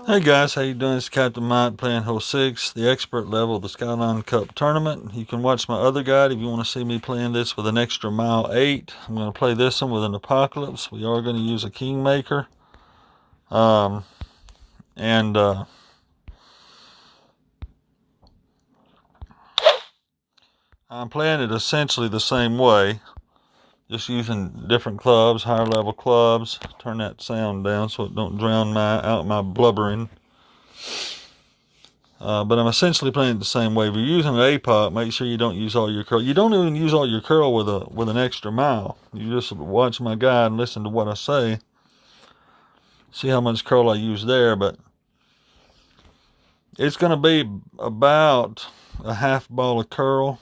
Hey guys, how you doing? It's Captain Mike playing hole 6, the expert level of the Skyline Cup tournament. You can watch my other guide if you want to see me playing this with an extra mile 8. I'm going to play this one with an Apocalypse. We are going to use a Kingmaker. Um, and I'm playing it essentially the same way, just using different clubs, higher level clubs. Turn that sound down so it don't drown out my blubbering. But I'm essentially playing it the same way. If you're using an APOC, make sure you don't use all your curl. You don't even use all your curl with an extra mile. You just watch my guide and listen to what I say. See how much curl I use there, but it's going to be about a half ball of curl.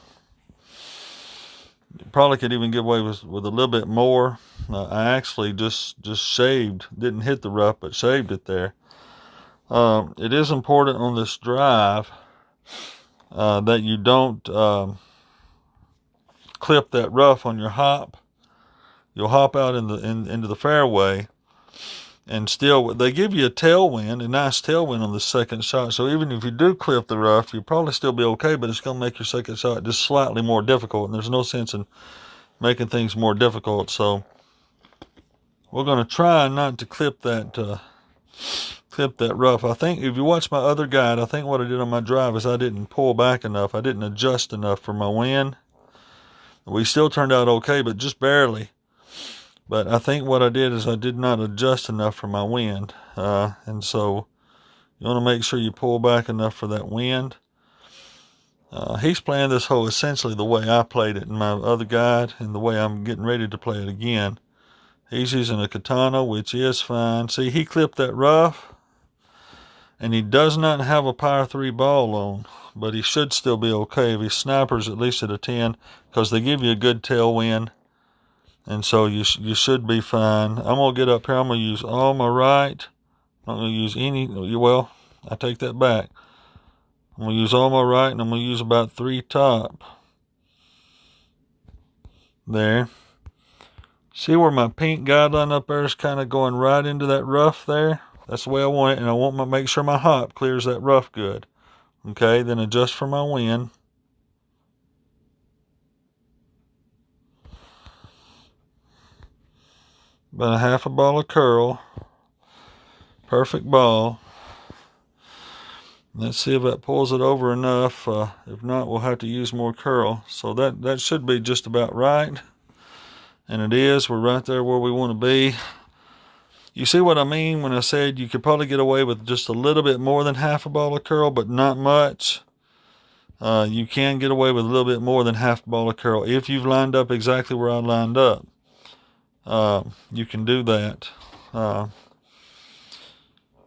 You probably could even get away with a little bit more. I actually just shaved, didn't hit the rough, but shaved it there. It is important on this drive that you don't clip that rough on your hop. You'll hop out into the fairway, and still they give you a tailwind, a nice tailwind on the second shot. So even if you do clip the rough, you'll probably still be okay, but it's going to make your second shot just slightly more difficult, and there's no sense in making things more difficult. So we're going to try not to clip that rough. I think if you watch my other guide, I think what I did on my drive is I didn't pull back enough. I didn't adjust enough for my wind. We still turned out okay, but just barely. But I think what I did is I did not adjust enough for my wind. And so you want to make sure you pull back enough for that wind. He's playing this hole essentially the way I played it in my other guide and the way I'm getting ready to play it again. He's using a katana, which is fine. See, he clipped that rough, and he does not have a par 3 ball on, but he should still be okay if he snipers at least at a 10, because they give you a good tailwind, and so you should be fine. I'm going to get up here. I'm going to use all my right. I'm not going to use any, well, I take that back. I'm going to use all my right, and I'm going to use about 3 top. There. See where my pink guideline up there is kind of going right into that rough there? That's the way I want it, and I want to make sure my hop clears that rough good. Okay, then adjust for my wind. About a half a ball of curl. Perfect ball. Let's see if that pulls it over enough. If not, we'll have to use more curl. So that should be just about right. And it is. We're right there where we want to be. You see what I mean when I said you could probably get away with just a little bit more than half a ball of curl, but not much. You can get away with a little bit more than half a ball of curl if you've lined up exactly where I lined up. You can do that.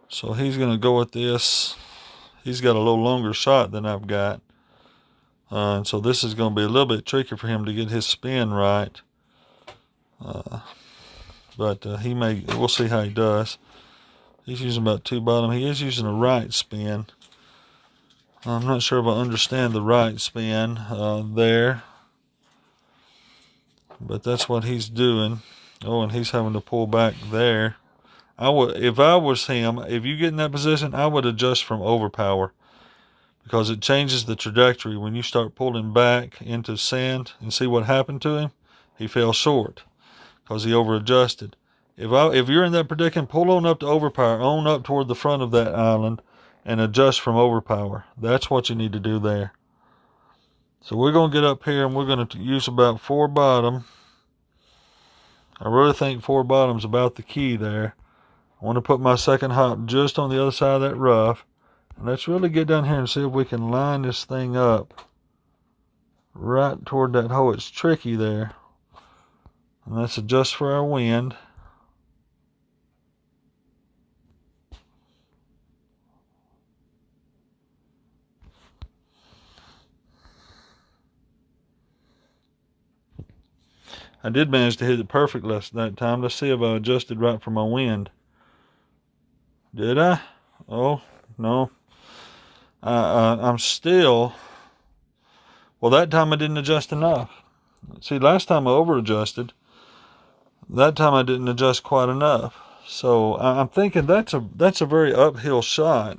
So he's going to go with this. He's got a little longer shot than I've got. And so this is going to be a little bit tricky for him to get his spin right. But we'll see how he does. He's using about 2 bottom. He is using a right spin. I'm not sure if I understand the right spin there. But that's what he's doing. Oh, and he's having to pull back there. If I was him, if you get in that position, I would adjust from overpower, because it changes the trajectory when you start pulling back into sand. And see what happened to him? He fell short because he over-adjusted. If you're in that predicament, pull on up to overpower, on up toward the front of that island, and adjust from overpower. That's what you need to do there. So we're going to get up here, and we're going to use about 4 bottom. I really think 4 bottom's about the key there. I want to put my second hop just on the other side of that rough. And let's really get down here and see if we can line this thing up right toward that hole. It's tricky there. And let's adjust for our wind. I did manage to hit it perfect that time. Let's see if I adjusted right for my wind. Did I? Oh, no. I'm still... Well, that time I didn't adjust enough. See, last time I over-adjusted. That time I didn't adjust quite enough. So I'm thinking that's a very uphill shot.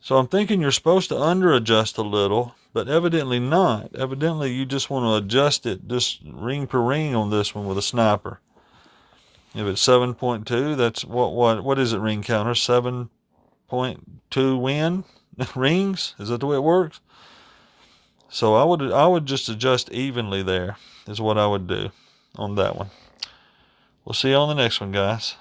So I'm thinking you're supposed to under adjust a little, but evidently not. Evidently you just want to adjust it just ring per ring on this one with a sniper. If it's 7.2, that's what is it, ring counter? 7.2 win rings? Is that the way it works? So I would just adjust evenly there is what I would do on that one. We'll see you on the next one, guys.